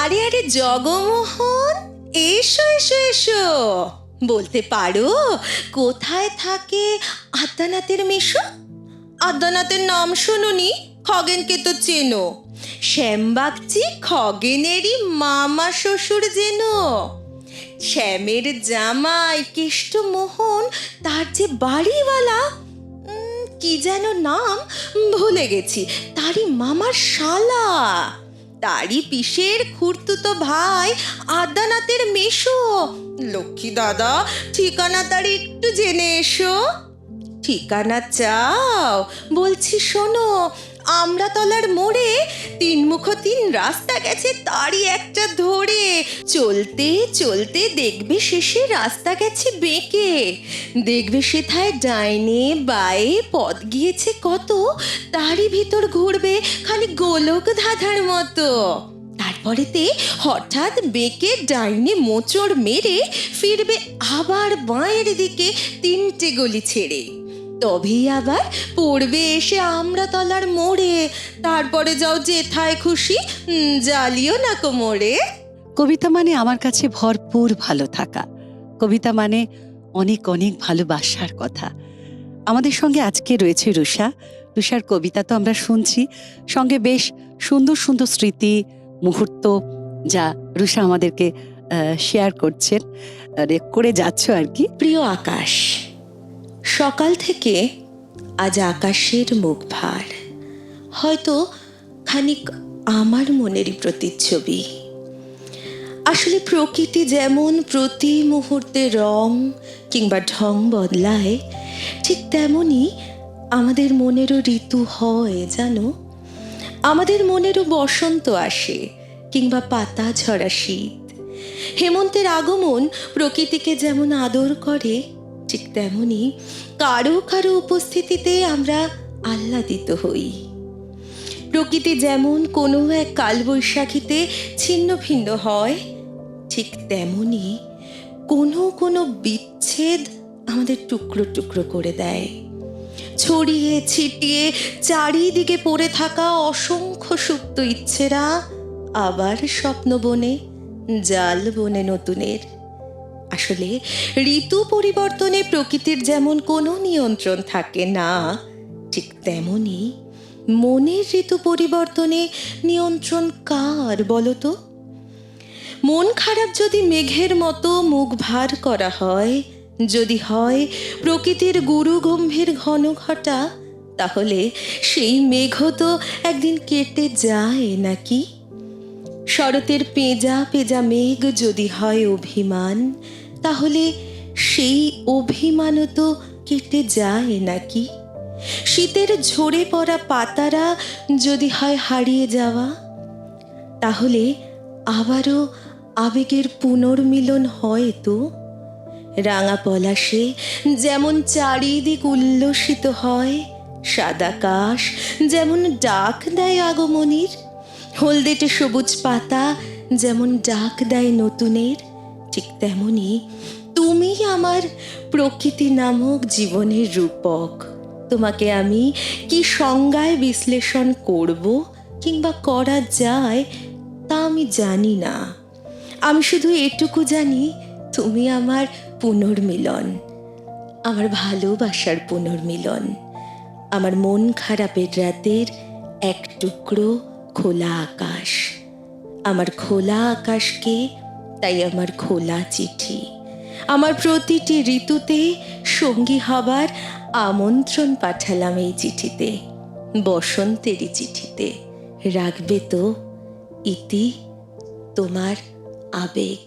আরে আরে জগমোহন, এসো এসো এসো। বলতে পারো কোথায় থাকে আদ্যানাথের মেশো? আদ্যানাথের নাম শোনোনি? খগেনকে তো চেনো। শ্যামবাগচি খগেনেরই মামা শ্বশুর যেন। শ্যামের জামাই কেষ্টমোহন, তার যে বাড়িওয়ালা, কি যেন নাম ভুলে গেছি, তারই মামার শালা, তারই পিসের খুড়তুতো ভাই আদ্যানাথের মেশো। লক্ষ্মী দাদা, ঠিকানা তার একটু জেনে এসো। ঠিকানা চাও? বলছি শোনো, আমরাতলার মোড়ে তিনমুখ তিন রাস্তা গেছে, তারই একটা ধরে চলতে চলতে দেখবে শেষে রাস্তা গেছে বেঁকে। দেখবে সেথায় ডাইনে বায়ে পথ গিয়েছে কত, তারই ভিতর ঘুরবে খালি গোলক ধাঁধার মতো। তারপরেতে হঠাৎ বেঁকে ডাইনে মোচড় মেরে ফিরবে আবার বাঁয়ের দিকে তিনটে গলি ছেড়ে। তবেই আবার পড়বে এসে আমরাতলার মোড়ে। তারপরে যাও যেথায় খুশি, জ্বালিও না কোমরে। কবিতা মানে আমার কাছে ভরপুর ভালো থাকা। কবিতা মানে অনেক অনেক ভালোবাসার কথা। আমাদের সঙ্গে আজকে রয়েছে রুষা। রুষার কবিতা তো আমরা শুনছি, সঙ্গে বেশ সুন্দর সুন্দর স্মৃতি মুহূর্ত যা রুষা আমাদেরকে শেয়ার করছেন, করে যাচ্ছ আর কি। প্রিয় আকাশ, সকাল থেকে আজ আকাশের মুখ ভার, হয়তো খানিক আমার মনেরই প্রতিচ্ছবি। আসলে প্রকৃতি যেমন প্রতি মুহূর্তে রং কিংবা ঢং বদলায়, ঠিক তেমনই আমাদের মনেরও ঋতু হয় জানো। আমাদের মনেরও বসন্ত আসে কিংবা পাতা ঝরা শীত। হেমন্তের আগমন প্রকৃতিকে যেমন আদর করে, ঠিক তেমনি কারো কারো উপস্থিতিতে আমরা আহ্লাদিত হই। প্রকৃতি যেমন কোনো এক কালবৈশাখীতে ছিন্ন ভিন্ন হয়, ঠিক তেমনি কোনো কোনো বিচ্ছেদ আমাদের টুকরো টুকরো করে দেয়। ছড়িয়ে ছিটিয়ে চারিদিকে পড়ে থাকা অসংখ্য সুপ্ত ইচ্ছেরা আবার স্বপ্ন বনে, জাল বনে নতুনের। আসলে ঋতু পরিবর্তনে প্রকৃতির যেমন কোনো নিয়ন্ত্রণ থাকে না, ঠিক তেমনি মনের ঋতু পরিবর্তনে নিয়ন্ত্রণ কার বলো তো? মন খারাপ যদি মেঘের মতো মুখ ভার করা হয়, যদি হয় প্রকৃতির গুরু গম্ভীর ঘন ঘটা, তাহলে সেই মেঘ তো একদিন কেটে যায় নাকি? শরতের পেঁজা পেঁজা মেঘ যদি হয় অভিমান, তাহলে সেই অভিমানও তো কেটে যায় নাকি? শীতের ঝরে পড়া পাতারা যদি হয় হারিয়ে যাওয়া, তাহলে আবারও আবেগের পুনর্মিলন হয় তো। রাঙা পলাশে যেমন চারিদিক উল্লসিত হয়, সাদা কাশ যেমন ডাক দেয় আগমনীর, হলদেটে সবুজ পাতা যেমন ডাক দেয় নতুনের, ঠিক তেমনি তুমি আমার প্রকৃতি নামক জীবনের রূপক। তোমাকে আমি কি সংজ্ঞায় বিশ্লেষণ করব কিংবা করা যায় তা আমি জানি না। আমি শুধু এটুকু জানি, তুমি আমার পুনর্মিলন, আমার ভালোবাসার পুনর্মিলন, আমার মন খারাপের রাতের এক টুকরো খোলা আকাশ। আমার খোলা আকাশকে তাই আমার খোলা চিঠি, আমার প্রতিটি ঋতুতে সঙ্গী হবার আমন্ত্রণ পাঠালাম এই চিঠিতে, বসন্তেরই চিঠিতে। রাখবে তো ইতি তোমার আবেগ।